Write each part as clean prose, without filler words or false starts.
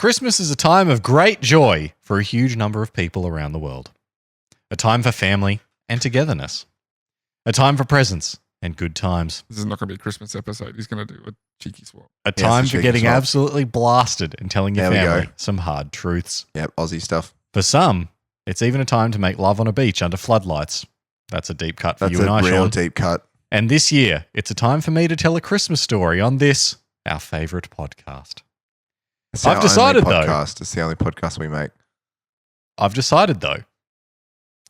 Christmas is a time of great joy for a huge number of people around the world. A time for family and togetherness. A time for presents and good times. This is not going to be a Christmas episode. He's going to do a cheeky swap. A time for getting absolutely blasted and telling your family some hard truths. Yep, Aussie stuff. For some, it's even a time to make love on a beach under floodlights. That's a deep cut for you and I, Sean. That's a real deep cut. And this year, it's a time for me to tell a Christmas story on this, our favourite podcast. I've decided, though. It's the only podcast we make. I've decided, though,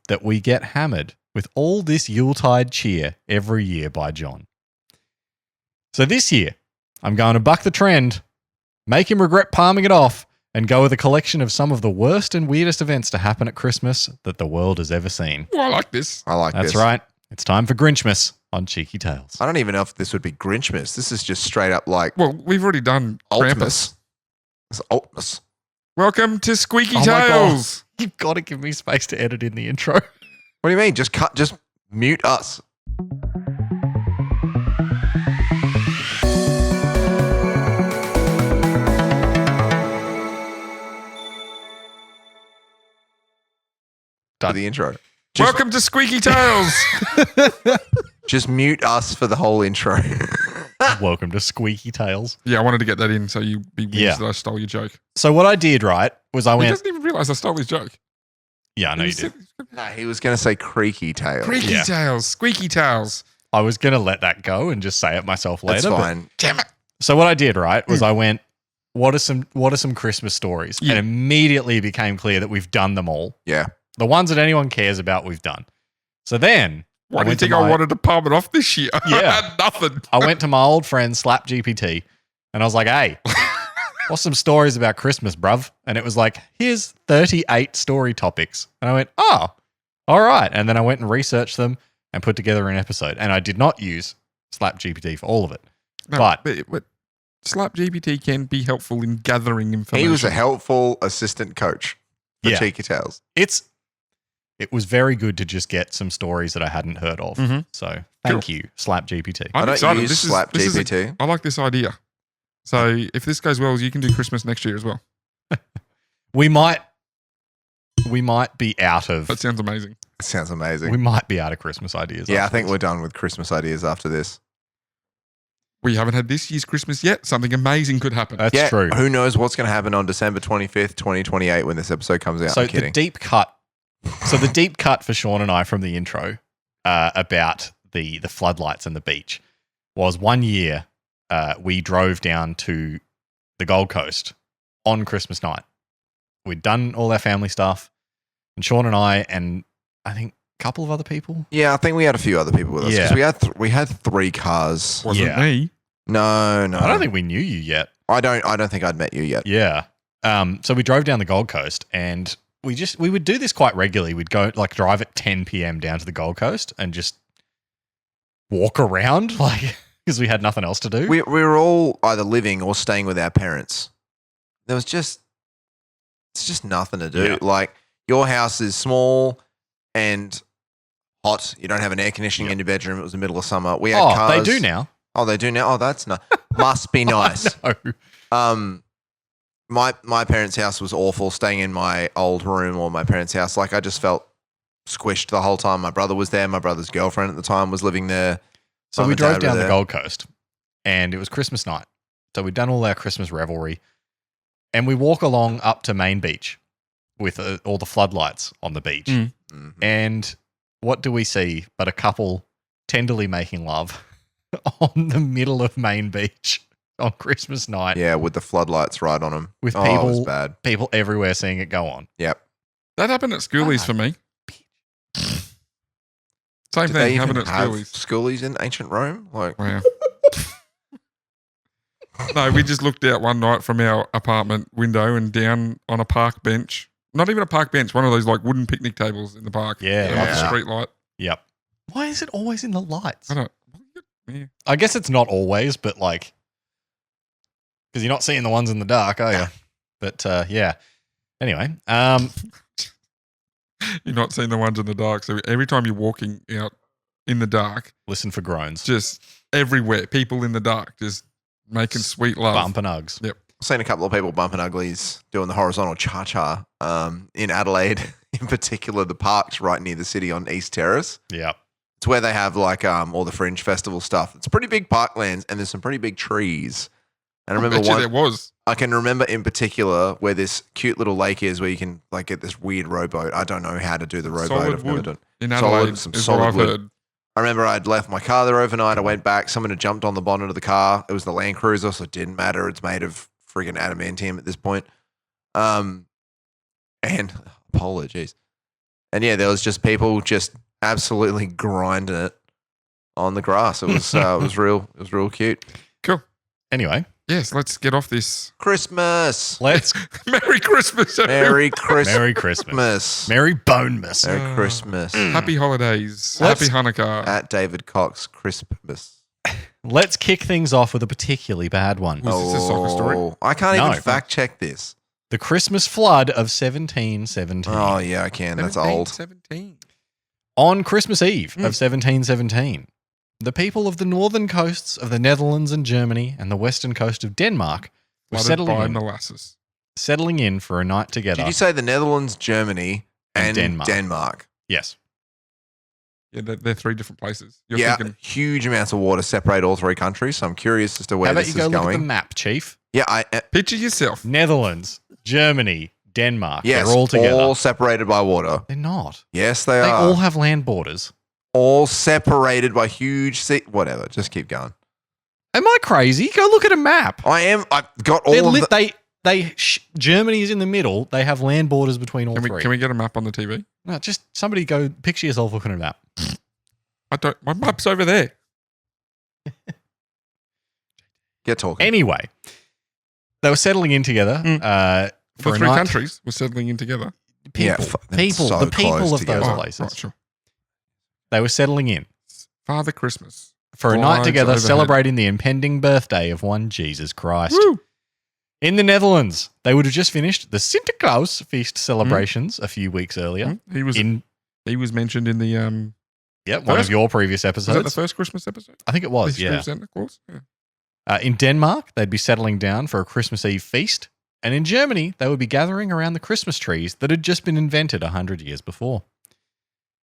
that we get hammered with all this Yuletide cheer every year by John. So this year, I'm going to buck the trend, make him regret palming it off, and go with a collection of some of the worst and weirdest events to happen at Christmas that the world has ever seen. Oh, I like this. That's right. It's time for Grinchmas on Cheeky Tales. I don't even know if this would be Grinchmas. This is just straight up like... Well, we've already done Krampus. It's Altmas. Welcome to Squeaky Tales. You've got to give me space to edit in the intro. What do you mean? Just mute us. Done. The intro. Welcome to Squeaky Tales. Just mute us for the whole intro. Welcome to Squeaky Tales. Yeah, I wanted to get that in so you'd be that I stole your joke. So what I did, right, was I went... He doesn't even realise I stole his joke. Yeah, I know you did. No, he was going to say creaky tails. Creaky Tales, Squeaky Tales. I was going to let that go and just say it myself later. That's fine. Damn it. So what I did, right, was I went, what are some Christmas stories? Yeah. And immediately became clear that we've done them all. Yeah. The ones that anyone cares about, we've done. So then... Why do you think I wanted to palm it off this year? Yeah. I had nothing. I went to my old friend Slap GPT and I was like, hey, what's some stories about Christmas, bruv? And it was like, here's 38 story topics. And I went, oh, all right. And then I went and researched them and put together an episode. And I did not use Slap GPT for all of it. No, but Slap GPT can be helpful in gathering information. He was a helpful assistant coach for Cheeky Tales. It was very good to just get some stories that I hadn't heard of. Mm-hmm. So thank you, Slap GPT. I don't use Slap GPT. I like this idea. So if this goes well, you can do Christmas next year as well. We might be out of... That sounds amazing. Sounds amazing. We might be out of Christmas ideas. Yeah, I think we're done with Christmas ideas after this. We haven't had this year's Christmas yet. Something amazing could happen. That's true. Who knows what's going to happen on December 25th, 2028 when this episode comes out. So I'm kidding. the deep cut for Sean and I from the intro about the floodlights and the beach was one year we drove down to the Gold Coast on Christmas night. We'd done all our family stuff, and Sean and I, and I think a couple of other people. Yeah, I think we had a few other people with us because we had 3 cars. Wasn't me. No. I don't think we knew you yet. I don't think I'd met you yet. Yeah. So we drove down the Gold Coast and we would do this quite regularly. We'd go drive at 10 p.m. down to the Gold Coast and just walk around because we had nothing else to do. We were all either living or staying with our parents. It's just nothing to do. Yeah. Your house is small and hot. You don't have an air conditioning in your bedroom. It was the middle of summer. We had cars. They do now. Oh, they do now? Oh, that's nice. Must be nice. No. My parents' house was awful, staying in my old room or my parents' house. I just felt squished the whole time. My brother was there. My brother's girlfriend at the time was living there. So we drove down the Gold Coast and it was Christmas night. So we'd done all our Christmas revelry and we walk along up to Main Beach with all the floodlights on the beach. Mm-hmm. And what do we see but a couple tenderly making love on the middle of Main Beach on Christmas night. Yeah, with the floodlights right on them. With it was bad. People everywhere seeing it go on. Yep. That happened at schoolies for me. Same thing happened at schoolies. Schoolies in ancient Rome? Wow. No, we just looked out one night from our apartment window and down on a park bench. Not even a park bench, one of those wooden picnic tables in the park. Yeah. Like a street light. Yep. Why is it always in the lights? I don't. Yeah. I guess it's not always, but because you're not seeing the ones in the dark, are you? But yeah. Anyway, you're not seeing the ones in the dark. So every time you're walking out in the dark, listen for groans. Just everywhere, people in the dark, just making sweet love. Bump and hugs. Yep. seen a couple of people bumping uglies doing the horizontal cha-cha in Adelaide. In particular, the parks right near the city on East Terrace. Yeah. It's where they have like all the Fringe Festival stuff. It's pretty big parklands and there's some pretty big trees. And I remember there was. I can remember in particular where this cute little lake is where you can like get this weird rowboat. I don't know how to do the rowboat. Solid I've never wood done. in Adelaide some is solid what I've wood. heard. I remember I'd left my car there overnight. I went back. Someone had jumped on the bonnet of the car. It was the Land Cruiser, so it didn't matter. It's made of friggin' adamantium at this point. And apologies. And yeah, there was just people just absolutely grinding it on the grass. It was real cute. Cool. Anyway, Yes, let's get off this. Christmas. let's Merry Christmas. everyone. Merry Christmas. Merry Christmas. Merry Bonemas. Merry Christmas. Happy holidays. Let's- Happy Hanukkah. At David Cox Christmas. Let's kick things off with a particularly bad one. Was this a soccer story? I can't No. even fact check this. The Christmas flood of 1717. Oh yeah, I can. That's 17, old. 17. On Christmas Eve of 1717, the people of the northern coasts of the Netherlands and Germany and the western coast of Denmark were Flooded by molasses. settling in for a night together. Did you say the Netherlands, Germany, And and Denmark. Denmark? Yes. Yeah, they're three different places. You're Yeah, thinking, huge amounts of water separate all three countries. So I'm curious as to where How about this you go is look at the going. map, Chief? Yeah, picture yourself. Netherlands, Germany, Denmark. yes, They're all together. all separated by water. They're not. Yes, they They are. all have land borders. all separated by huge sea. Whatever, just keep going. Am I crazy? Go look at a map. I've got They're all of lit, the. Germany is in the middle. They have land borders between all three. Can we get a map on the TV? No, just somebody go picture yourself looking at a map. My map's over there. Get talking. Anyway, they were settling in together The for a three night. countries were settling in together. Yeah, People, they're people, so the people close of together. those Oh, places. right, sure. They were settling in Father Christmas. for a night Glides together, overhead. celebrating the impending birthday of one Jesus Christ. Woo! In the Netherlands, they would have just finished the Sinterklaas feast celebrations a few weeks earlier. He was mentioned in the One of First- your previous was that the episodes. first Christmas episode? I think it was, The yeah. Santa Claus? Yeah. In Denmark, they'd be settling down for a Christmas Eve feast. And in Germany, they would be gathering around the Christmas trees that had just been invented 100 years before.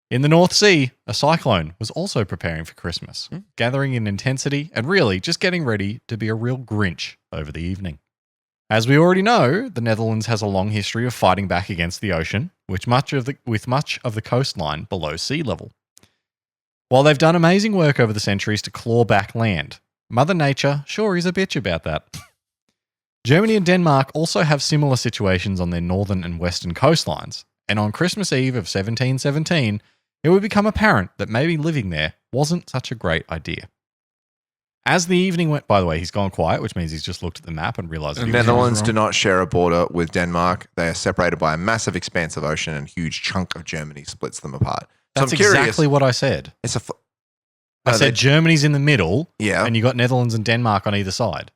In the North Sea, a cyclone was also preparing for Christmas, gathering in intensity and really just getting ready to be a real Grinch over the evening. As we already know, the Netherlands has a long history of fighting back against the ocean, with much of the coastline below sea level. While they've done amazing work over the centuries to claw back land, Mother Nature sure is a bitch about that. Germany and Denmark also have similar situations on their northern and western coastlines, and on Christmas Eve of 1717, it would become apparent that maybe living there wasn't such a great idea. As the evening went, by the way, he's gone quiet, which means he's just looked at the map and realised And he The was Netherlands wrong. do not share a border with Denmark. They are separated by a massive expanse of ocean, and a huge chunk of Germany splits them apart. So That's I'm curious. exactly what I said. It's a. I said Germany's in the middle, yeah, and you got Netherlands and Denmark on either side.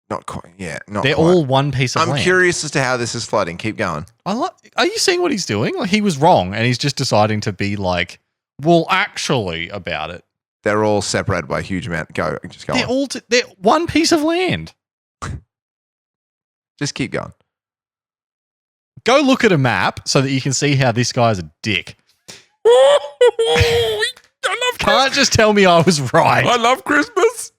not quite. Yeah, not. They're quite. all one piece of I'm land. curious as to how this is flooding. Keep going. Are you seeing what he's doing? Like, he was wrong, and he's just deciding to be like, well, actually, about it. They're all separated by a huge amount. Just go on. They're one piece of land. Just keep going. Go look at a map so that you can see how this guy's a dick. I love Can't just tell me I was right. I love Christmas.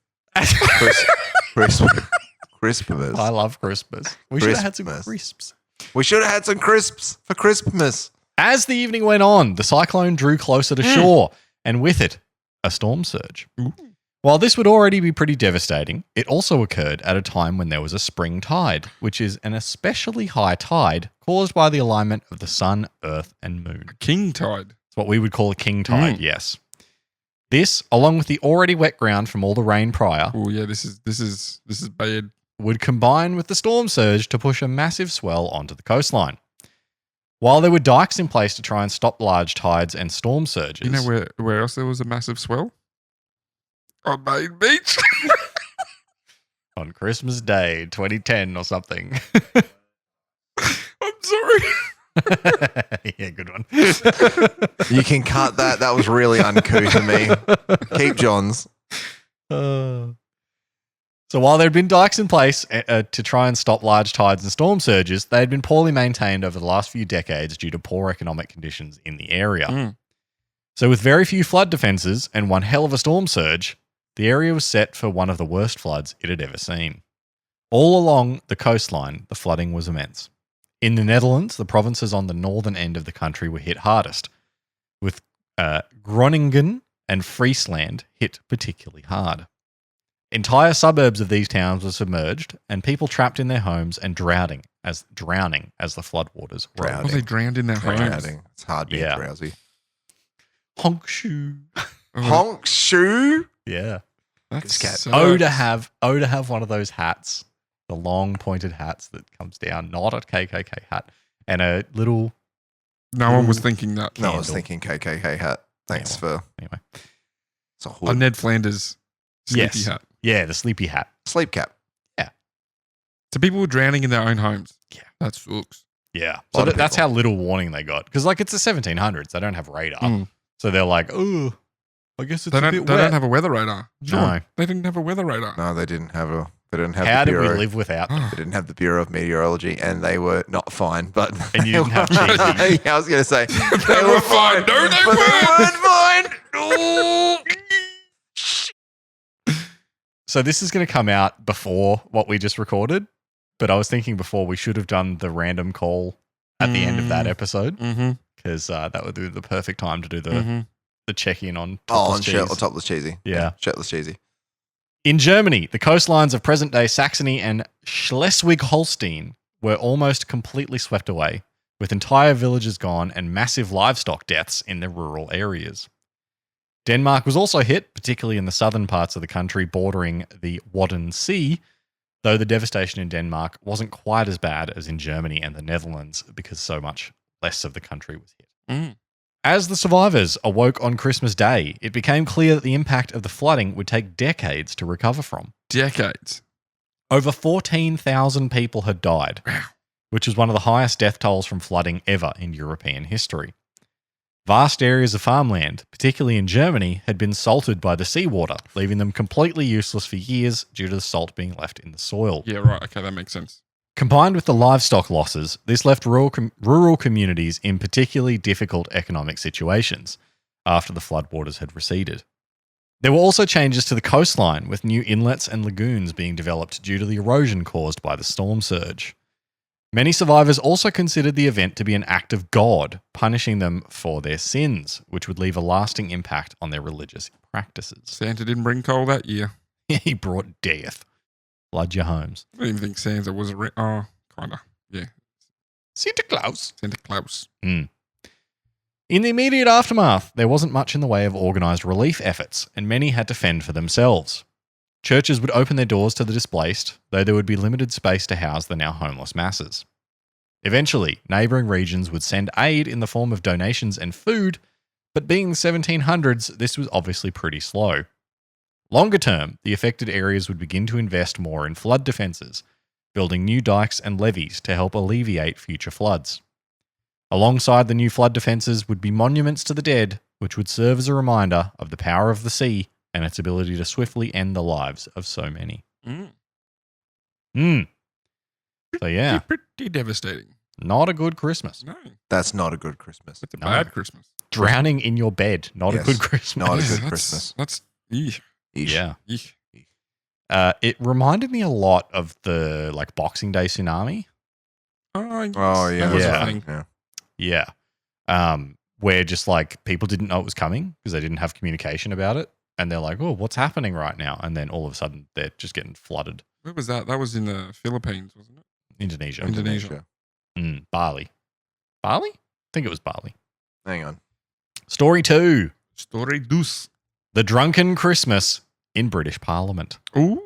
Christmas. I love Christmas. We should have had some Christmas. crisps. We should have had some crisps for Christmas. As the evening went on, the cyclone drew closer to shore, and with it, a storm surge. Ooh. While this would already be pretty devastating, it also occurred at a time when there was a spring tide, which is an especially high tide caused by the alignment of the sun, earth, and moon. King tide. It's what we would call a king tide, yes. This, along with the already wet ground from all the rain prior, Oh yeah, this is bad. would combine with the storm surge to push a massive swell onto the coastline. While there were dikes in place to try and stop large tides and storm surges, You know where else there was a massive swell? On Main Beach. on Christmas Day 2010 or something. I'm sorry. Yeah, good one. You can cut that. That was really uncouth of me. Keep John's. So while there had been dikes in place to try and stop large tides and storm surges, they had been poorly maintained over the last few decades due to poor economic conditions in the area. So with very few flood defences and one hell of a storm surge, the area was set for one of the worst floods it had ever seen. All along the coastline, the flooding was immense. In the Netherlands, the provinces on the northern end of the country were hit hardest, with Groningen and Friesland hit particularly hard. Entire suburbs of these towns were submerged, and people trapped in their homes and drowning as the floodwaters rose. Were they drowned in their homes? Drowning. It's hard being drowsy. Honk shoe. Honk shoe. Yeah. That's Sucks. To have one of those hats, the long pointed hats that comes down, not a KKK hat, and a little. No one was thinking that. No, I was thinking KKK hat. Thanks for. Anyway. It's a A hood. Ned Flanders sleepy Yes. hat. Yeah, the sleepy hat. Sleep cap. So people were drowning in their own homes. Yeah. That sucks. Yeah. Lot So of that's people. how little warning they got. Because, it's the 1700s. They don't have radar. Mm. So they're like, oh, I guess it's They a don't. bit They wet. don't have a weather radar. No. They didn't have a weather radar. No, they didn't have a. They didn't have How the did we Bureau. live without them? They didn't have the Bureau of Meteorology, and they were not fine. But And you didn't have cheesy. Yeah, I was going to say They were fine. No, they but weren't. fine. No. So this is going to come out before what we just recorded, but I was thinking before we should have done the random call at the end of that episode Mm-hmm. because that would be the perfect time to do the check-in on Oh, topless on cheese. topless cheesy. Yeah. Shirtless cheesy. In Germany, the coastlines of present-day Saxony and Schleswig-Holstein were almost completely swept away, with entire villages gone and massive livestock deaths in the rural areas. Denmark was also hit, particularly in the southern parts of the country bordering the Wadden Sea, though the devastation in Denmark wasn't quite as bad as in Germany and the Netherlands because so much less of the country was hit. Mm. As the survivors awoke on Christmas Day, it became clear that the impact of the flooding would take decades to recover from. Decades. Over 14,000 people had died, Wow. which was one of the highest death tolls from flooding ever in European history. Vast areas of farmland, particularly in Germany, had been salted by the seawater, leaving them completely useless for years due to the salt being left in the soil. Yeah, right. Okay, that makes sense. Combined with the livestock losses, this left rural communities in particularly difficult economic situations after the floodwaters had receded. There were also changes to the coastline, with new inlets and lagoons being developed due to the erosion caused by the storm surge. Many survivors also considered the event to be an act of God, punishing them for their sins, which would leave a lasting impact on their religious practices. Santa didn't bring coal that year. He brought death. Flood your homes. I don't even think Santa was oh, kind of. Yeah. Santa Claus. Santa Claus. In the immediate aftermath, there wasn't much in the way of organised relief efforts, and many had to fend for themselves. Churches would open their doors to the displaced, though there would be limited space to house the now homeless masses. Eventually, neighbouring regions would send aid in the form of donations and food, but being the 1700s, this was obviously pretty slow. Longer term, the affected areas would begin to invest more in flood defences, building new dikes and levees to help alleviate future floods. Alongside the new flood defences would be monuments to the dead, which would serve as a reminder of the power of the sea and its ability to swiftly end the lives of so many. So yeah, Pretty devastating. not a good Christmas. No. That's not a good Christmas. It's a No. bad Christmas. Drowning in your bed, not Yes. a good Christmas. Not a Yeah, good that's- Christmas. That's. Eesh. Eesh. Yeah. Eesh. It reminded me a lot of the Boxing Day tsunami. Oh, yes. Oh, yeah. That was Yeah. a thing. Yeah. Yeah. Where just people didn't know it was coming because they didn't have communication about it. And they're like, oh, what's happening right now? And then all of a sudden they're just getting flooded. Where was that? That was in the Philippines, wasn't it? Indonesia. Indonesia. Bali. Bali? I think it was Bali. Hang on. Story 2. Story dos. The Drunken Christmas in British Parliament. Ooh.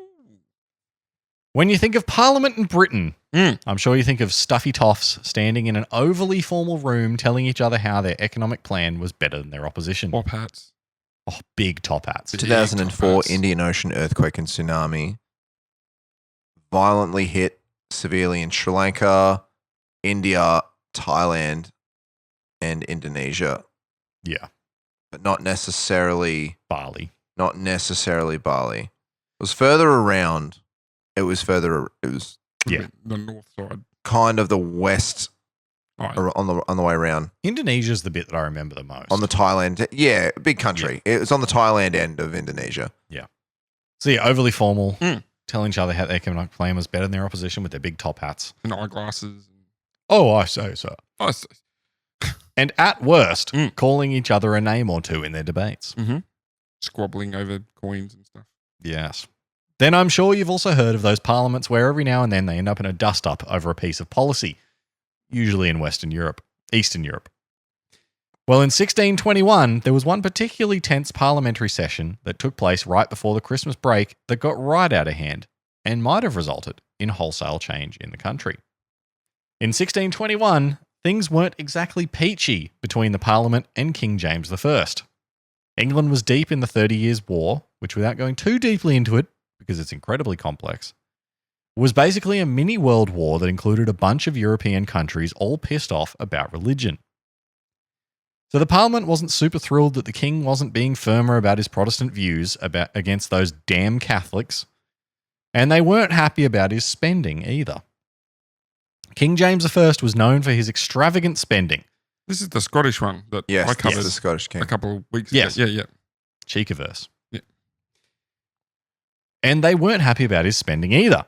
When you think of Parliament in Britain, Mm. I'm sure you think of stuffy toffs standing in an overly formal room telling each other how their economic plan was better than their opposition. Pop hats. Oh, big top hats. Big 2004 top hats. Indian Ocean earthquake and tsunami violently hit severely in Sri Lanka, India, Thailand, and Indonesia, Yeah, but not necessarily Bali. Bali. It was further around It was further. It was Yeah. The north side. kind of the west Right. or on the way around. Indonesia's the bit that I remember the most. On the Thailand. Yeah, big country. It was on the Thailand end of Indonesia. So yeah, overly formal, Mm. telling each other how their economic plan was better than their opposition with their big top hats. And eyeglasses. Oh, I say so. I see. And at worst, Mm. calling each other a name or two in their debates. Squabbling over coins and stuff. Yes. Then I'm sure you've also heard of those parliaments where every now and then they end up in a dust-up over a piece of policy, usually in Eastern Europe. Well, in 1621, there was one particularly tense parliamentary session that took place right before the Christmas break that got right out of hand and might have resulted in wholesale change in the country. In 1621, things weren't exactly peachy between the Parliament and King James I. England was deep in the 30 Years' War, which, without going too deeply into it, because it's incredibly complex, was basically a mini world war that included a bunch of European countries all pissed off about religion. So the Parliament wasn't super thrilled that the king wasn't being firmer about his Protestant views against those damn Catholics, and they weren't happy about his spending either. King James I was known for his extravagant spending. This is the Scottish one that Yes, I covered the Scottish king. a couple of weeks Yes. ago. Yeah. Cheek-averse. Yeah. And they weren't happy about his spending either.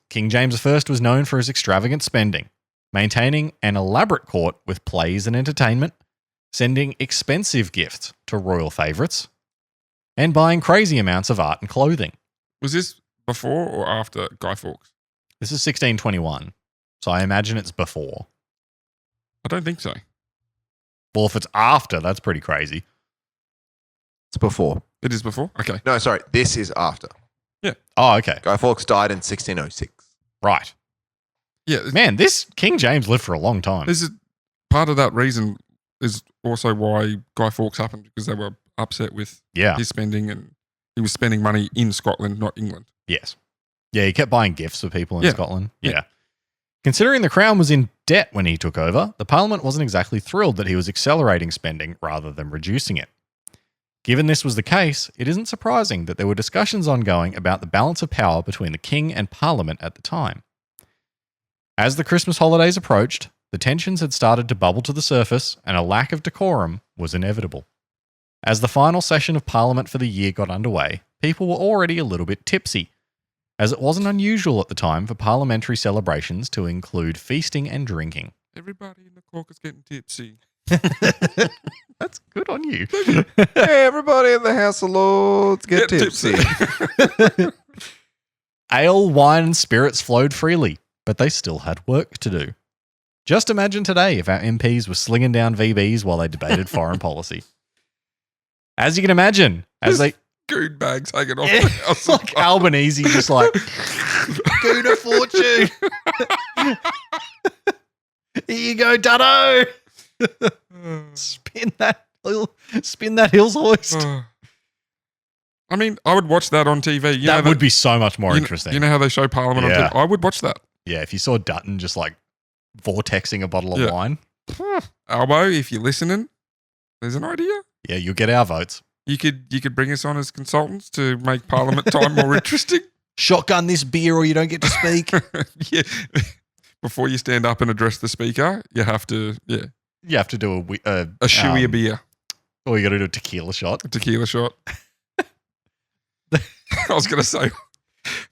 King James I was known for his extravagant spending, maintaining an elaborate court with plays and entertainment, sending expensive gifts to royal favourites, and buying crazy amounts of art and clothing. Was this before or after Guy Fawkes? This is 1621, so I imagine it's before. I don't think so. Well, if it's after, that's pretty crazy. It's before. It is before? Okay. No, sorry. This is after. Oh, okay. Guy Fawkes died in 1606. Right. Yeah. Man, this King James lived for a long time. This is part of that reason is also why Guy Fawkes happened, because they were upset with Yeah. his spending, and he was spending money in Scotland, not England. Yes. Yeah, he kept buying gifts for people in Yeah. Scotland. Yeah. Yeah. Considering the Crown was in debt when he took over, the Parliament wasn't exactly thrilled that he was accelerating spending rather than reducing it. Given this was the case, it isn't surprising that there were discussions ongoing about the balance of power between the King and Parliament at the time. As the Christmas holidays approached, the tensions had started to bubble to the surface and a lack of decorum was inevitable. As the final session of Parliament for the year got underway, people were already a little bit tipsy, as it wasn't unusual at the time for parliamentary celebrations to include feasting and drinking. Everybody in the caucus getting tipsy. That's good on you. Hey, everybody in the House of Lords, get tipsy. Ale, wine, and spirits flowed freely, but they still had work to do. Just imagine today if our MPs were slinging down VBs while they debated foreign policy. As you can imagine, as they... Goon bags hanging off Yeah, the house. like Albanese, just like, goon of fortune. Here you go, Dutto. Spin that Hills hoist. I mean, I would watch that on TV. That would be so much more you interesting. You know how they show Parliament on Yeah. TV? I would watch that. Yeah, if you saw Dutton just like vortexing a bottle of Yeah. wine, Albo, if you're listening, there's an idea. yeah, you'll get our votes. You could bring us on as consultants to make Parliament time more interesting. Shotgun this beer or you don't get to speak. Yeah. Before you stand up and address the speaker, you have to, You have to do a shoey a beer, or you got to do a tequila shot. a tequila shot. I was going to say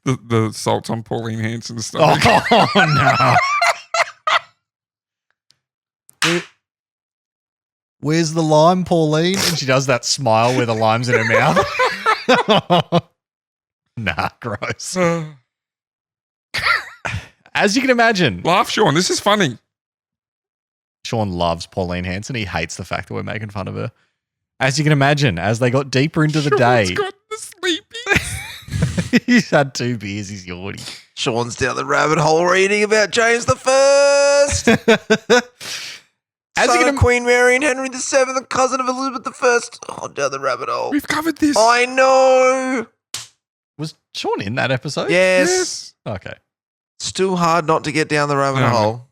the salts on Pauline Hanson's stomach. Oh, no. Where's the lime, Pauline? And she does that smile where the lime's in her mouth. Nah, gross. As you can imagine, Laugh, Sean. This is funny. Sean loves Pauline Hanson. He hates the fact that we're making fun of her. As you can imagine, as they got deeper into the Sean's day, got the sleepy. he's had 2 beers, he's yawning. Sean's down the rabbit hole reading about James the First. As you Son can of Queen Mary and Henry the Seventh, the cousin of Elizabeth the First. Oh, down the rabbit hole. We've covered this. I know. Was Sean in that episode? Yes. Okay. Still hard not to get down the rabbit No. hole.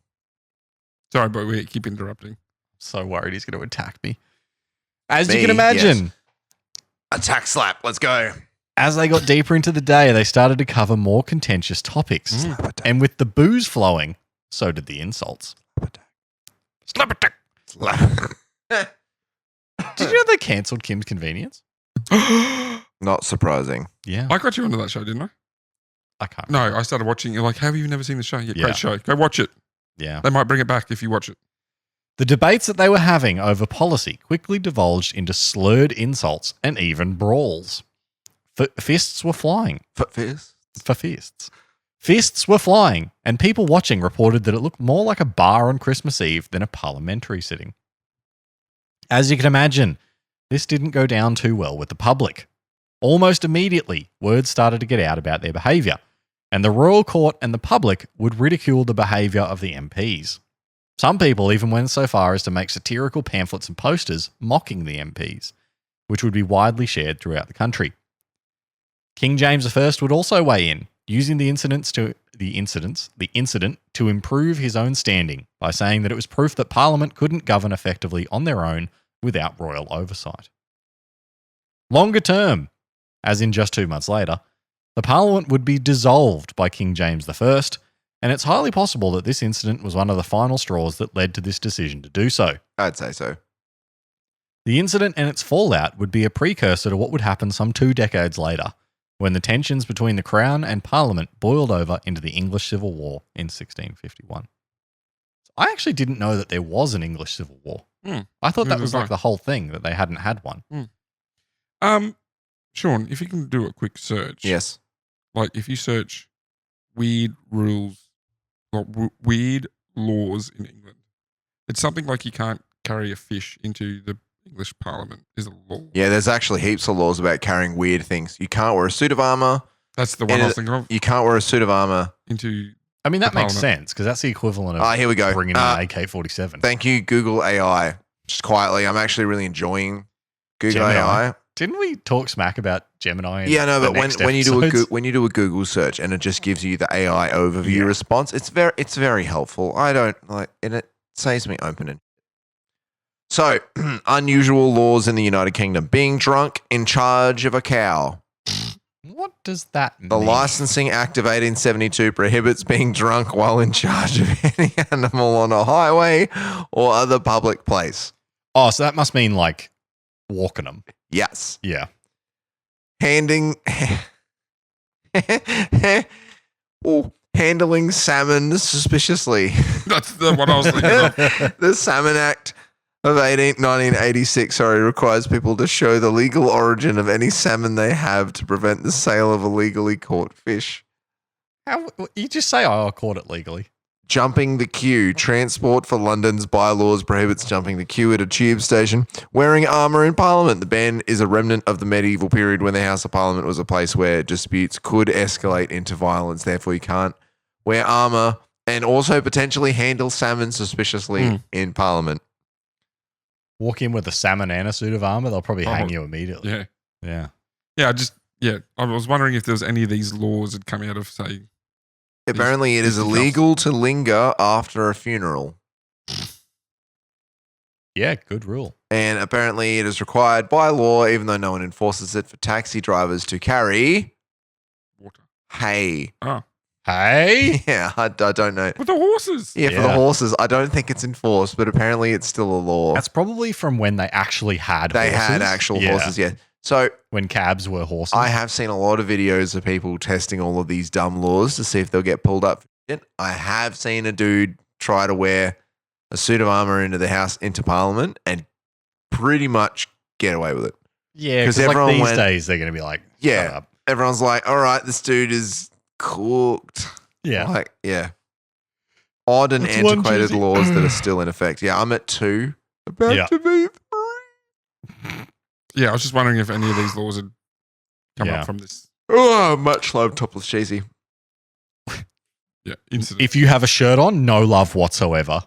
Sorry, but we keep interrupting. So worried he's going to attack me. As Me, you can imagine, Attack slap. Let's go. As they got deeper into the day, they started to cover more contentious topics. Slap And with the booze flowing, so did the insults. attack. Did you know they cancelled Kim's Convenience? Not surprising. Yeah. I got you onto that show, didn't I? I can't. No, I started watching. You're like, have you never seen the show? Yeah, Yeah. great show. Go watch it. Yeah. They might bring it back if you watch it. The debates that they were having over policy quickly divulged into slurred insults and even brawls. Fists were flying. Fist. For fists. Fists were flying, and people watching reported that it looked more like a bar on Christmas Eve than a parliamentary sitting. As you can imagine, this didn't go down too well with the public. Almost immediately, words started to get out about their behaviour, and the royal court and the public would ridicule the behaviour of the MPs. Some people even went so far as to make satirical pamphlets and posters mocking the MPs, which would be widely shared throughout the country. King James I would also weigh in, using the incident to improve his own standing by saying that it was proof that Parliament couldn't govern effectively on their own without royal oversight. Longer term, as in just 2 months later, the Parliament would be dissolved by King James I, and it's highly possible that this incident was one of the final straws that led to this decision to do so. I'd say so. The incident and its fallout would be a precursor to what would happen some 2 decades later, when the tensions between the Crown and Parliament boiled over into the English Civil War in 1651. I actually didn't know that there was an English Civil War. I thought that Neither was did like I. the whole thing, that they hadn't had one. Sean, if you can do a quick search. Yes. Like if you search weird rules, like weird laws in England, it's something like you can't carry a fish into the English Parliament is a law. Yeah, there's actually heaps of laws about carrying weird things. You can't wear a suit of armor. That's the one I was thinking of. You can't wear a suit of armor. Into I mean, that The makes Parliament. sense, because that's the equivalent of Here we go. bringing an AK-47. Thank you, Google AI. Just quietly, I'm actually really enjoying Google Gemini. AI. Didn't we talk smack about Gemini? Yeah, no, the but next when you do episodes? when you do a Google search and it just gives you the AI overview Yeah. response, it's very helpful. I don't like, and it saves me opening. So, unusual laws in the United Kingdom: being drunk in charge of a cow. What does that mean? The Licensing Act of 1872 prohibits being drunk while in charge of any animal on a highway or other public place. Oh, so that must mean like walking them. Yes. Yeah. Handling salmon suspiciously. that's the one I was thinking of. The Salmon Act of 1986 requires people to show the legal origin of any salmon they have to prevent the sale of illegally caught fish. How, you just say, oh, I caught it legally. Jumping the queue. Transport for London's bylaws prohibits jumping the queue at a tube station. Wearing armour in Parliament. The ban is a remnant of the medieval period when the House of Parliament was a place where disputes could escalate into violence. Therefore, you can't wear armour and also potentially handle salmon suspiciously in Parliament. Walk in with a salmon and a suit of armor, they'll probably hang you immediately. Yeah. Yeah. Yeah. I was wondering if there was any of these laws that come out of, say, Apparently, it is these illegal to linger after a funeral. Yeah, good rule. And apparently, it is required by law, even though no one enforces it, for taxi drivers to carry water. hay. Hey? Yeah, I don't know. With the horses. Yeah, for the Yeah. horses, I don't think it's enforced, but apparently it's still a law. That's probably from when they actually had They horses. had actual Yeah, horses, yeah. So when cabs were horses. I have seen a lot of videos of people testing all of these dumb laws to see if they'll get pulled up for shit. I have seen a dude try to wear a suit of armor into Parliament and pretty much get away with it. Yeah, 'Cause because like everyone these went- days they're going to be like, Yeah. shut up. Everyone's like, all right, this dude is cooked. Yeah. Like, yeah. Odd and That's one antiquated cheesy- laws that are still in effect. Yeah, I'm at 2. About Yeah. to be 3. Yeah, I was just wondering if any of these laws had come Yeah. up from this. Oh, much love, Topless Cheesy. Yeah, incident. If you have a shirt on, no love whatsoever.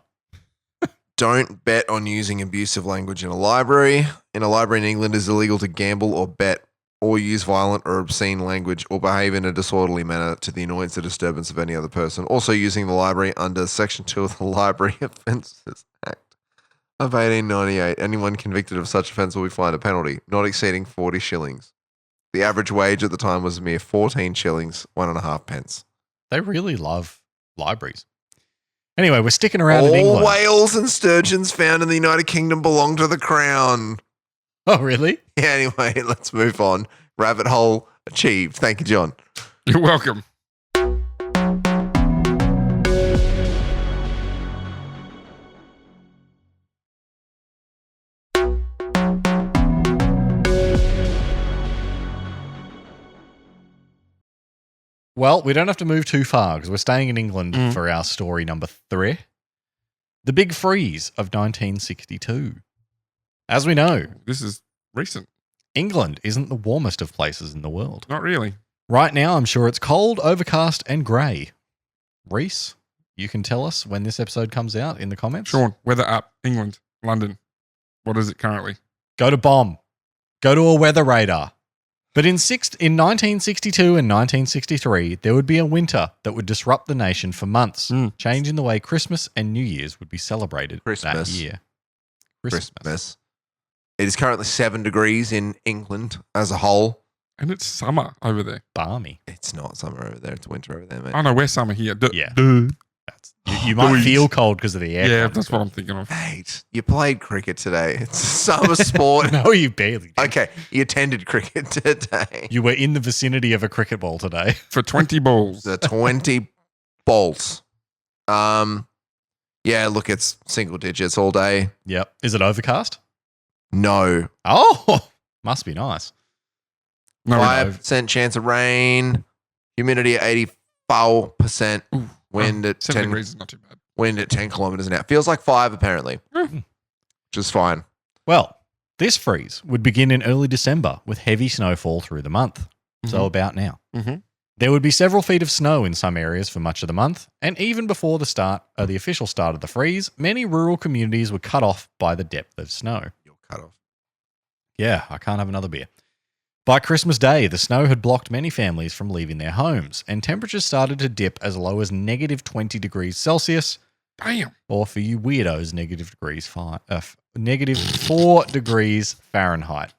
Don't bet on using abusive language in a library. In a library in England, it is illegal to gamble or bet or use violent or obscene language or behave in a disorderly manner to the annoyance or disturbance of any other person. Also using the library under Section 2 of the Library Offences Act of 1898. Anyone convicted of such offence will be fined a penalty, not exceeding 40 shillings. The average wage at the time was a mere 14 shillings, 1.5 pence. They really love libraries. Anyway, we're sticking around in All England. whales and sturgeons found in the United Kingdom belong to the Crown. Oh, really? Yeah, anyway, let's move on. Rabbit hole achieved. Thank you, John. You're welcome. Well, we don't have to move too far because we're staying in England Mm. for our story number 3. The Big Freeze of 1962. As we know, This is recent. England isn't the warmest of places in the world. Not really. Right now, I'm sure it's cold, overcast, and grey. Reese, you can tell us when this episode comes out in the comments. Sean, weather app, England, London. What is it currently? Go to BOM. Go to a weather radar. But in 1962 and 1963, there would be a winter that would disrupt the nation for months, changing the way Christmas and New Year's would be celebrated that year. Christmas. It is currently 7 degrees in England as a whole. And it's summer over there. Balmy. It's not summer over there. It's winter over there, mate. Oh, no, we're summer here. Yeah. Duh. You might feel cold because of the air. Yeah, that's what I'm thinking of. Mate, you played cricket today. It's a summer sport. No, you barely did. Okay, you attended cricket today. You were in the vicinity of a cricket ball today. For 20 balls. The 20 balls. Yeah, look, it's single digits all day. Yep. Is it overcast? No. Oh, must be nice. No, 5% chance of rain. Humidity at 84%. Ooh. Wind at 7 10 degrees is not too bad. Wind at 10 kilometers an hour. Feels like 5 apparently. Which is fine. Well, this freeze would begin in early December with heavy snowfall through the month. So about now. Mhm. There would be several feet of snow in some areas for much of the month, and even before the official start of the freeze, many rural communities were cut off by the depth of snow. You're cut off. Yeah, I can't have another beer. By Christmas Day, the snow had blocked many families from leaving their homes, and temperatures started to dip as low as negative 20 degrees Celsius, Damn. or for you weirdos, negative 4 degrees Fahrenheit.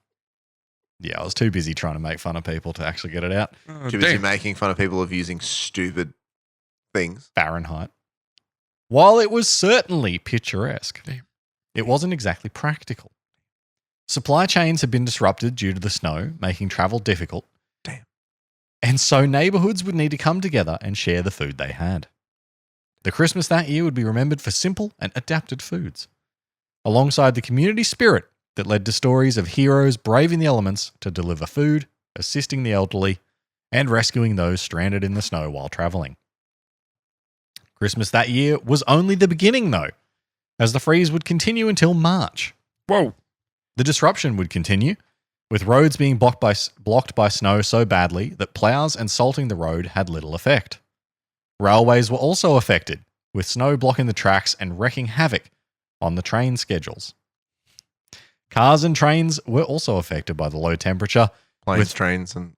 Yeah, I was too busy trying to make fun of people to actually get it out. Oh, Too busy damn. making fun of people of using stupid things. Fahrenheit. While it was certainly picturesque, Damn. it wasn't exactly practical. Supply chains had been disrupted due to the snow, making travel difficult. Damn. And so neighborhoods would need to come together and share the food they had. The Christmas that year would be remembered for simple and adapted foods, alongside the community spirit that led to stories of heroes braving the elements to deliver food, assisting the elderly, and rescuing those stranded in the snow while traveling. Christmas that year was only the beginning, though, as the freeze would continue until March. Whoa. The disruption would continue, with roads being blocked by snow so badly that plows and salting the road had little effect. Railways were also affected, with snow blocking the tracks and wreaking havoc on the train schedules. Cars and trains were also affected by the low temperature. Planes, trains, and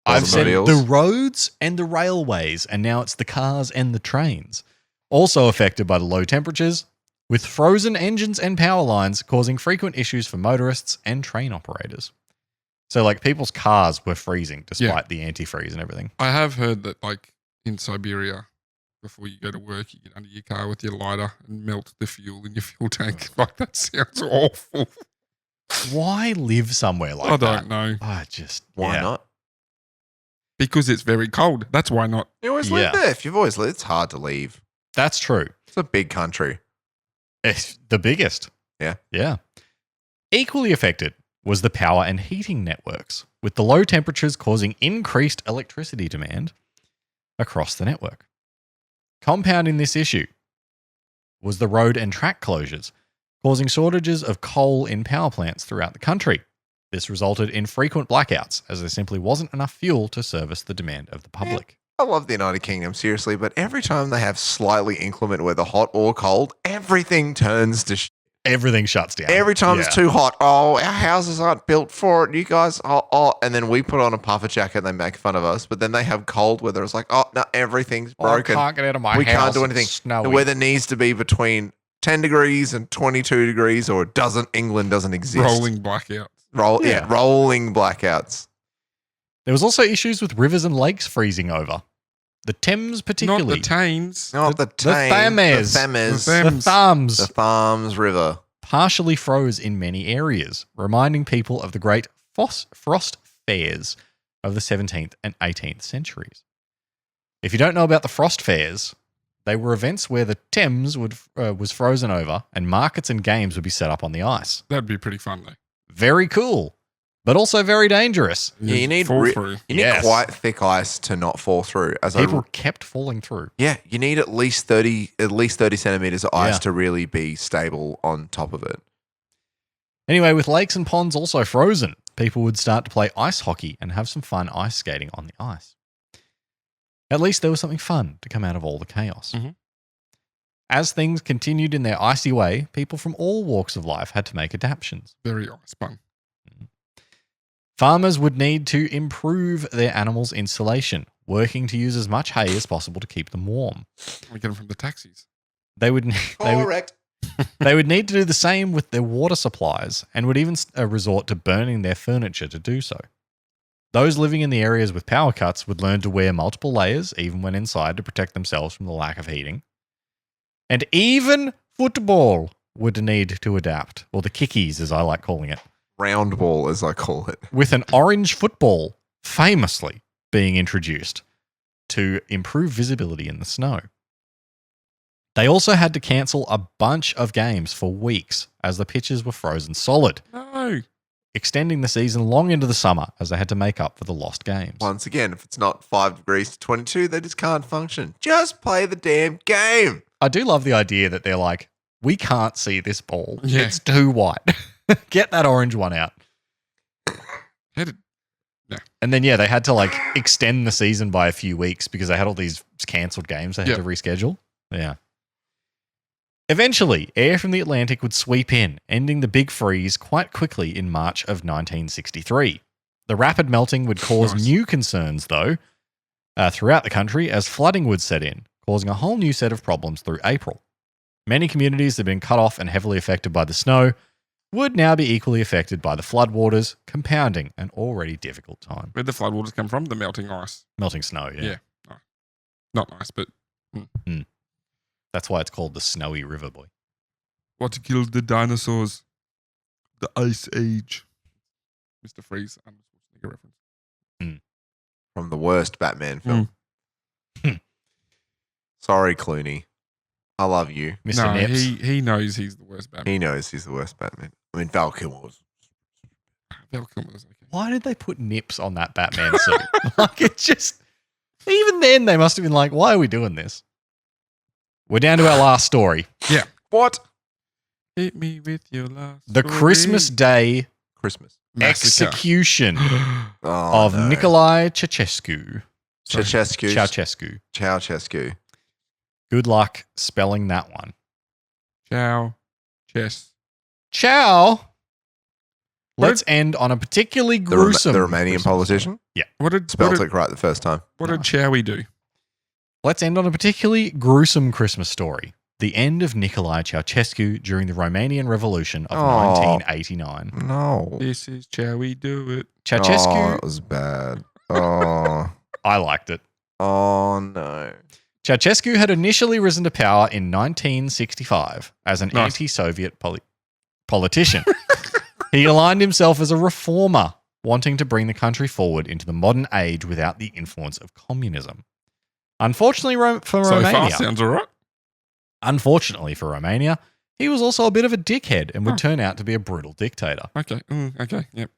I've said automobiles. the roads and the railways, and now it's the cars and the trains. Also affected by the low temperatures, with frozen engines and power lines causing frequent issues for motorists and train operators. So, like, people's cars were freezing despite the antifreeze and everything. I have heard that, like, in Siberia, before you go to work, you get under your car with your lighter and melt the fuel in your fuel tank. Like, that sounds awful. Why live somewhere like I that? don't know. Why not? Because it's very cold. That's why not. You always Yeah. live there. If you've always lived, it's hard to leave. That's true. It's a big country. It's the biggest. Yeah. Yeah. Equally affected was the power and heating networks, with the low temperatures causing increased electricity demand across the network. Compounding this issue was the road and track closures, causing shortages of coal in power plants throughout the country. This resulted in frequent blackouts, as there simply wasn't enough fuel to service the demand of the public. I love the United Kingdom, seriously, but every time they have slightly inclement weather, hot or cold, everything turns to Everything shuts down. Every time Yeah. it's too hot, our houses aren't built for it. You guys, and then we put on a puffer jacket and they make fun of us. But then they have cold weather. It's like, no, everything's broken. I can't get out of my We house. can't do anything. It's snowy. The weather needs to be between 10 degrees and 22 degrees, or England doesn't exist. Rolling blackout. Rolling blackouts. There was also issues with rivers and lakes freezing over. The Thames particularly. Not the Thames. Not the Thames. The Thames. The The Thames. Thames. The Thames River. Partially froze in many areas, reminding people of the great frost fairs of the 17th and 18th centuries. If you don't know about the frost fairs, they were events where the Thames was frozen over and markets and games would be set up on the ice. That'd be pretty fun, though. Very cool, but also very dangerous. Yeah, you need fall through. You need Yes. quite thick ice to not fall through. People kept falling through. Yeah, you need at least 30 centimeters of ice Yeah. to really be stable on top of it. Anyway, with lakes and ponds also frozen, people would start to play ice hockey and have some fun ice skating on the ice. At least there was something fun to come out of all the chaos. Mhm. As things continued in their icy way, people from all walks of life had to make adaptations. Very ice fun. Farmers would need to improve their animals' insulation, working to use as much hay as possible to keep them warm. We get them from the taxis. They would need to do the same with their water supplies and would even resort to burning their furniture to do so. Those living in the areas with power cuts would learn to wear multiple layers, even when inside, to protect themselves from the lack of heating. And even football would need to adapt, or the kickies, as I like calling it, Round ball, as I call it. with an orange football famously being introduced to improve visibility in the snow. They also had to cancel a bunch of games for weeks as the pitches were frozen solid, No. extending the season long into the summer as they had to make up for the lost games. Once again, if it's not 5 degrees to 22, they just can't function. Just play the damn game. I do love the idea that they're like, we can't see this ball. Yeah. It's too white. Get that orange one out. How did- And then, they had to like extend the season by a few weeks because they had all these cancelled games they had Yeah. to reschedule. Yeah. Eventually, air from the Atlantic would sweep in, ending the big freeze quite quickly in March of 1963. The rapid melting would cause Nice. new concerns, though, throughout the country as flooding would set in, causing a whole new set of problems through April. Many communities that had been cut off and heavily affected by the snow would now be equally affected by the floodwaters, compounding an already difficult time. Where'd the floodwaters come from? The melting ice. Melting snow, yeah. Yeah. Oh. Not nice, but That's why it's called the Snowy River, boy. what killed the dinosaurs? The Ice Age. Mr. Freeze. Schwarzenegger reference. From the worst Batman film. Sorry, Clooney. I love you. Mr. No, Nips. he knows he's the worst Batman. He knows he's the worst Batman. I mean, Val Kilmer was. Val Kilmer was okay. Why did they put nips on that Batman suit? Like, it just... Even then, they must have been like, why are we doing this? We're down to our last story. What? Hit me with your last The story. Christmas Day Christmas. Massacre. execution Oh, of no. Nicolae Ceausescu. Ceausescu. Ceausescu. Ceausescu. Good luck spelling that one. Ciao. Chess. Ciao. What Let's end on a particularly The, gruesome... the Romanian Christmas politician What did spelt it right the first time. What did Chowie do? Let's end on a particularly gruesome Christmas story. The end of Nicolae Ceausescu during the Romanian Revolution of Oh. 1989. No. This is Chowie do it. Oh, Ceausescu, it was bad. Oh. I liked it. Oh, no. Ceausescu had initially risen to power in 1965 as an Nice. anti-Soviet politician. He aligned himself as a reformer, wanting to bring the country forward into the modern age without the influence of communism. Unfortunately for So Romania, far, sounds all right. he was also a bit of a dickhead and would turn out to be a brutal dictator. Okay. Okay. Yep.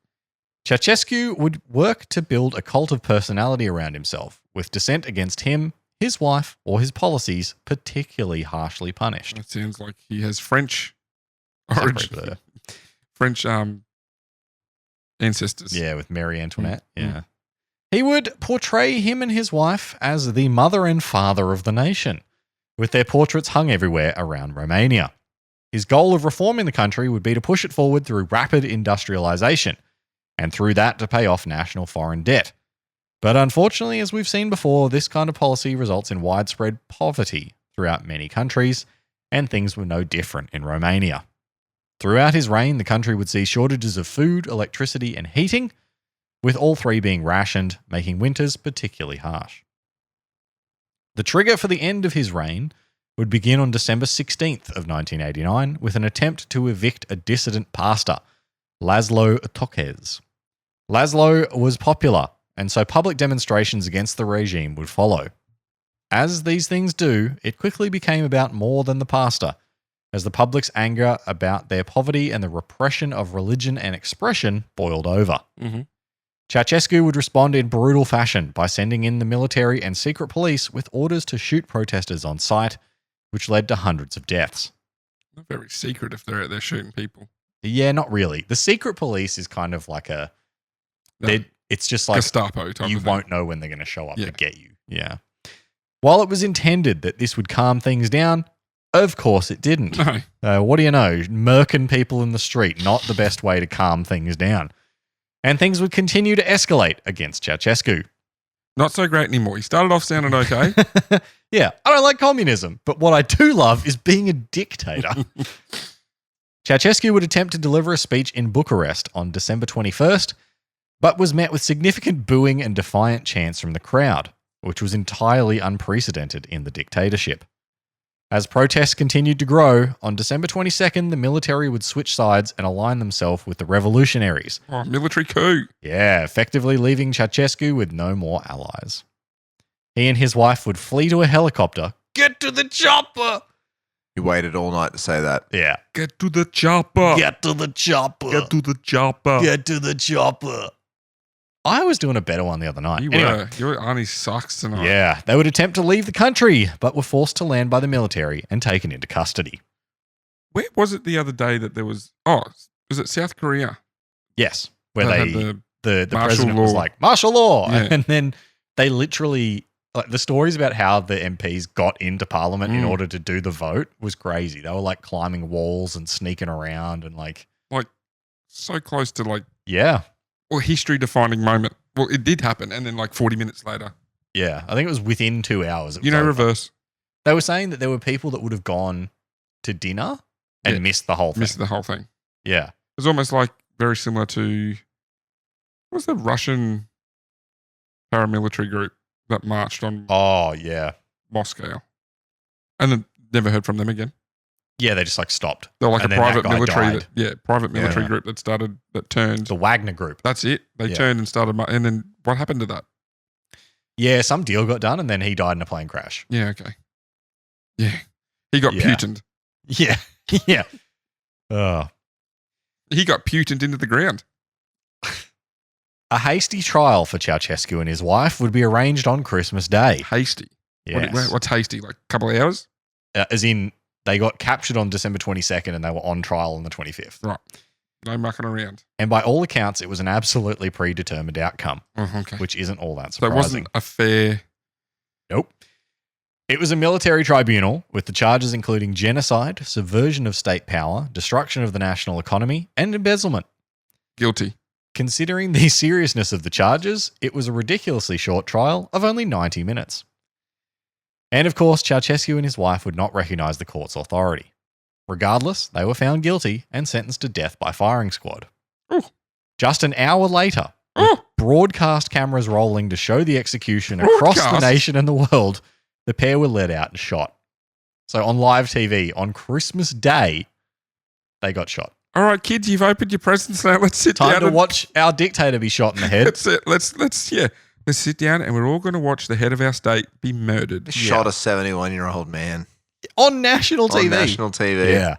Ceausescu would work to build a cult of personality around himself, with dissent against him, his wife, or his policies particularly harshly punished. That sounds like he has French Separate origin. there. French ancestors. Yeah, with Marie Antoinette. Mm. Yeah. He would portray him and his wife as the mother and father of the nation, with their portraits hung everywhere around Romania. His goal of reforming the country would be to push it forward through rapid industrialization, and through that to pay off national foreign debt. But unfortunately, as we've seen before, this kind of policy results in widespread poverty throughout many countries, and things were no different in Romania. Throughout his reign, the country would see shortages of food, electricity, and heating, with all three being rationed, making winters particularly harsh. The trigger for the end of his reign would begin on December 16th of 1989 with an attempt to evict a dissident pastor, Laszlo Tokes. Laszlo was popular, and so public demonstrations against the regime would follow. As these things do, it quickly became about more than the pastor, as the public's anger about their poverty and the repression of religion and expression boiled over. Mm-hmm. Ceausescu would respond in brutal fashion by sending in the military and secret police with orders to shoot protesters on sight, which led to hundreds of deaths. Not very secret if they're out there shooting people. Yeah, not really. The secret police is kind of like it's just like Gestapo type you of thing. won't know when they're going to show up Yeah. to get you. Yeah. While it was intended that this would calm things down, of course it didn't. No. What do you know? Murking people in the street, not the best way to calm things down. And things would continue to escalate against Ceausescu. Not so great anymore. He started off sounding okay. Yeah, I don't like communism, but what I do love is being a dictator. Ceausescu would attempt to deliver a speech in Bucharest on December 21st, but was met with significant booing and defiant chants from the crowd, which was entirely unprecedented in the dictatorship. As protests continued to grow, on December 22nd, the military would switch sides and align themselves with the revolutionaries. Oh, military coup. Yeah, effectively leaving Ceausescu with no more allies. He and his wife would flee to a helicopter. Get to the chopper! You waited all night to say that. Yeah. Get to the chopper. Get to the chopper. Get to the chopper. Get to the chopper. I was doing a better one the other night. You Anyway, were. Your auntie sucks tonight. yeah, they would attempt to leave the country, but were forced to land by the military and taken into custody. Where was it the other day that there was... Oh, was it South Korea? Yes, where That they had the martial president was law. like, martial law. Yeah. And then they literally, like the stories about how the MPs got into parliament in order to do the vote was crazy. They were like climbing walls and sneaking around and like, so close to like... yeah. Well, history-defining moment. Well, it did happen, and then like 40 minutes later. Yeah. I think it was within 2 hours. It You was know, over. reverse. They were saying that there were people that would have gone to dinner and Yeah. missed the whole thing. Missed the whole thing. Yeah. It was almost like very similar to... What was the Russian paramilitary group that marched on Oh, yeah. Moscow? And then never heard from them again. Yeah, they just like stopped. They're like And a then that private guy military. died. Private military Yeah. group that turned. The Wagner group. That's it. They Yeah. turned and started. And then what happened to that? Yeah, some deal got done and then he died in a plane crash. Yeah, okay. Yeah. He got Yeah. putined. Yeah. Yeah. Oh. He got putined into the ground. A hasty trial for Ceausescu and his wife would be arranged on Christmas Day. Hasty. Yes. What's hasty? Like a couple of hours? As in, they got captured on December 22nd and they were on trial on the 25th. Right. No mucking around. And by all accounts, it was an absolutely predetermined outcome, Oh, okay. which isn't all that So surprising. it wasn't a fair... Nope. It was a military tribunal with the charges including genocide, subversion of state power, destruction of the national economy, and embezzlement. Guilty. Considering the seriousness of the charges, it was a ridiculously short trial of only 90 minutes. And of course, Ceausescu and his wife would not recognise the court's authority. Regardless, they were found guilty and sentenced to death by firing squad. Ooh. Just an hour later, with Oh, broadcast cameras rolling to show the execution across the Broadcast? nation and the world, the pair were led out and shot. So on live TV, on Christmas Day, they got shot. all right, kids, you've opened your presents now. Let's sit Time down to and watch our dictator be shot in the head. That's it. Let's sit down and we're all going to watch the head of our state be murdered. Shot a 71-year-old man On national on TV. national TV. Yeah.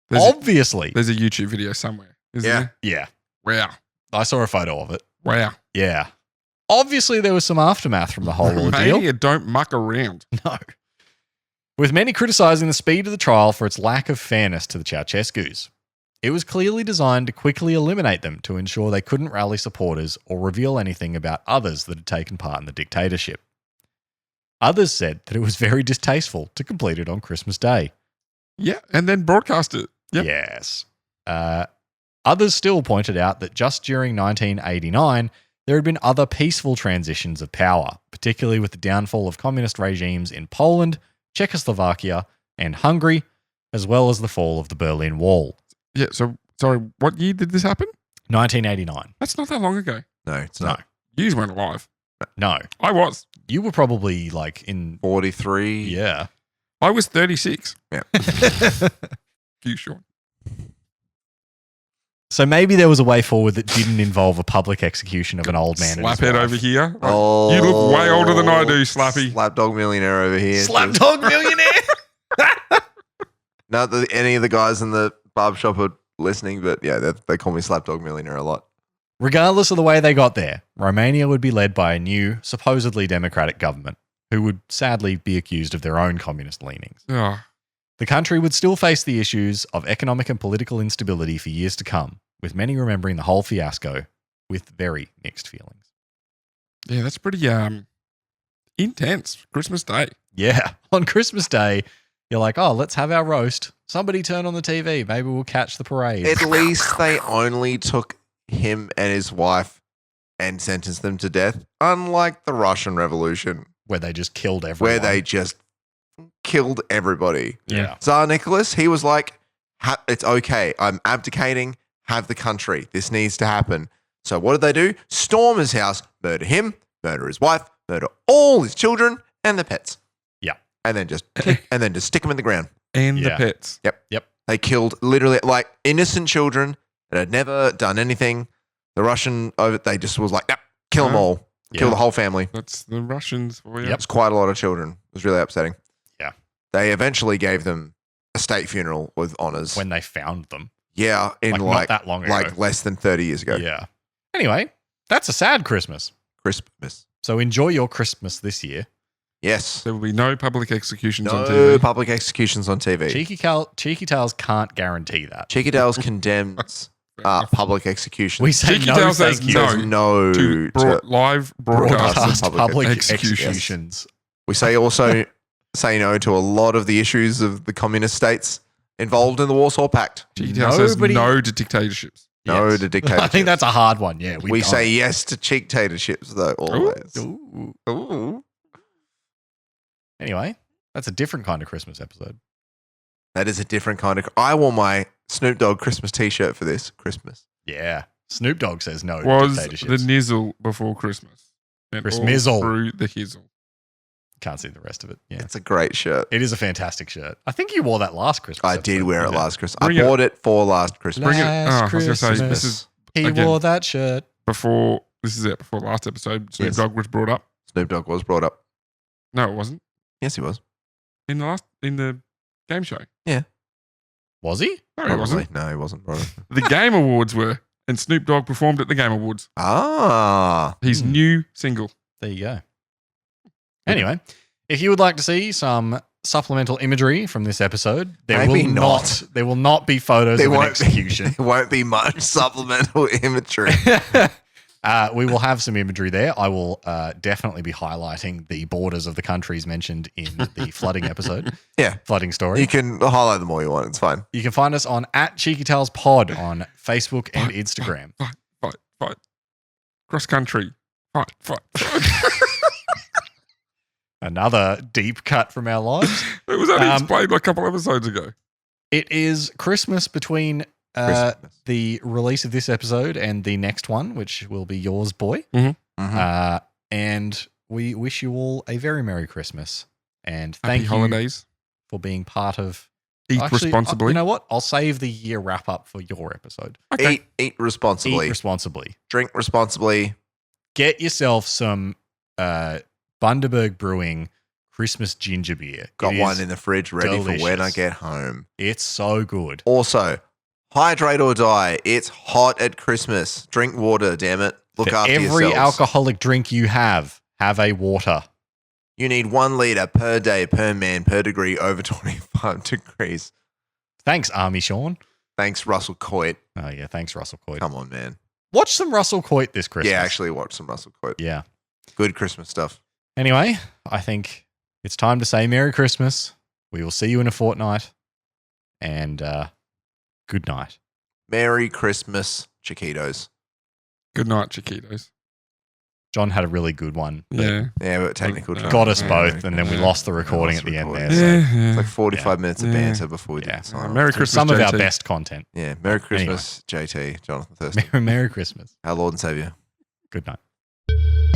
There's a, Obviously. there's a YouTube video somewhere. Isn't Yeah. there? Yeah. Wow. I saw a photo of it. Wow. Yeah. Obviously, there was some aftermath from the whole ordeal. Mania, don't muck around. No. With many criticising the speed of the trial for its lack of fairness to the Ceausescus. It was clearly designed to quickly eliminate them to ensure they couldn't rally supporters or reveal anything about others that had taken part in the dictatorship. Others said that it was very distasteful to complete it on Christmas Day. Yeah. And then broadcast it. Yep. Yes. Others still pointed out that just during 1989, there had been other peaceful transitions of power, particularly with the downfall of communist regimes in Poland, Czechoslovakia, and Hungary, as well as the fall of the Berlin Wall. Yeah. So, sorry, what year did this happen? 1989. That's not that long ago. No, it's No. not. You weren't alive. No. I was. You were probably like in 43. yeah. I was 36. Yeah. You sure? So maybe there was a way forward that didn't involve a public execution of an old man. and his Slaphead wife. over here. Like, Oh, you look way older than I do, Slappy. Slapdog millionaire over here. Slapdog millionaire. Not that any of the guys in the barb shop are listening, but yeah, they call me Slapdog millionaire a lot. Regardless of the way they got there, Romania would be led by a new, supposedly democratic government, who would sadly be accused of their own communist leanings. Oh, The country would still face the issues of economic and political instability for years to come, with many remembering the whole fiasco with very mixed feelings. yeah, that's pretty intense. Christmas Day. Yeah, on Christmas Day, you're like, oh, let's have our roast. Somebody turn on the TV. Maybe we'll catch the parade. At least they only took him and his wife and sentenced them to death, unlike the Russian Revolution, Where they just killed everyone. where they just killed everybody. Yeah. Tsar Nicholas, he was like, it's okay. I'm abdicating. Have the country. This needs to happen. So what did they do? Storm his house, murder him, murder his wife, murder all his children and the pets. Yeah. And then just stick them in the ground. And the Yeah. pets. Yep. They killed literally like innocent children that had never done anything. The Russian, they just was like, yep, kill them all. Kill Yeah. the whole family. That's the Russians for you. Yep. It's quite a lot of children. It was really upsetting. Yeah. They eventually gave them a state funeral with honors. When they found them. Yeah, in Not like that long ago. like less than 30 years ago. Yeah. Anyway, that's a sad Christmas. Christmas. So enjoy your Christmas this year. Yes. There will be no public executions on No TV. public executions on TV. Cheeky Tales can't guarantee that. Cheeky Dales condemns public execution. We say Cheeky no, Tales thank says you. no. Says no to to live broadcast broadcast. of Public executions. executions. We say also say no to a lot of the issues of the communist states involved in the Warsaw Pact. Cheeky Tales says Nobody- no to dictatorships. No Yes. to dictatorship. I think that's a hard one. Yeah. we say yes to cheek-tatorships though, always. Ooh. Ooh. Anyway, that's a different kind of Christmas episode. That is a different kind of. I wore my Snoop Dogg Christmas T-shirt for this Christmas. Yeah. Snoop Dogg says no to Was the dictatorships. nizzle before Christmas. And Chris all Mizzle. through the hizzle. Can't see the rest of it. Yeah. It's a great shirt. It is a fantastic shirt. I think you wore that last Christmas. I did episode, wear it didn't last Christmas. Bring I it- bought it for last Christmas. Bring it. Last I was going to say, Christmas. this is He again, wore that shirt. before last episode, Snoop Yes. Dogg was brought up. Snoop Dogg was brought up. No, it wasn't. Yes, he was. In the game show. Was he? No, it wasn't. No, he wasn't brought up. The Game Awards were, and Snoop Dogg performed at the Game Awards. Ah. His new single. There you go. Anyway, if you would like to see some supplemental imagery from this episode, there Maybe will not. there will not be photos There of an won't be- execution. There won't be much supplemental imagery. We will have some imagery there. I will definitely be highlighting the borders of the countries mentioned in the flooding episode. Yeah. Flooding story. You can highlight them all you want. It's fine. You can find us on @CheekyTalesPod on Facebook and Instagram. Fight. Cross country. Fight. Another deep cut from our lives. It was only explained a couple episodes ago. It is Christmas between Christmas. the release of this episode and the next one, which will be yours, boy. Mhm. And we wish you all a very Merry Christmas. And Happy thank you holidays. for being part of. Eat Actually, responsibly. You know what? I'll save the year wrap up for your episode. Okay. Eat responsibly. Eat responsibly. Drink responsibly. Get yourself some Bundaberg Brewing Christmas ginger beer. Got It one is- in the fridge ready for when I delicious. get home. It's so good. Also, hydrate or die. It's hot at Christmas. Drink water, damn it. Look For after every yourselves. alcoholic drink you have a water. You need 1 liter per day, per man, per degree over 25 degrees. Thanks, Army Sean. Thanks, Russell Coit. Oh, yeah. Thanks, Russell Coit. Come on, man. Watch some Russell Coit this Christmas. Yeah, actually watch some Russell Coit. Yeah. Good Christmas stuff. Anyway, I think it's time to say Merry Christmas. We will see you in a fortnight. And good night. Merry Christmas, Chiquitos. Good night, Chiquitos. John had a really good one. that Yeah. Yeah, but technical Yeah. trouble. Got us Yeah. both, and then we Yeah. lost the recording Lost at the end there. recording. So, Yeah. It's like 45 minutes of Yeah. banter before we Yeah. did sign off. Merry Christmas, some of our JT. best content. Yeah, Merry Christmas, JT, Jonathan Thurston, Merry Christmas. our Lord and Savior. Good night.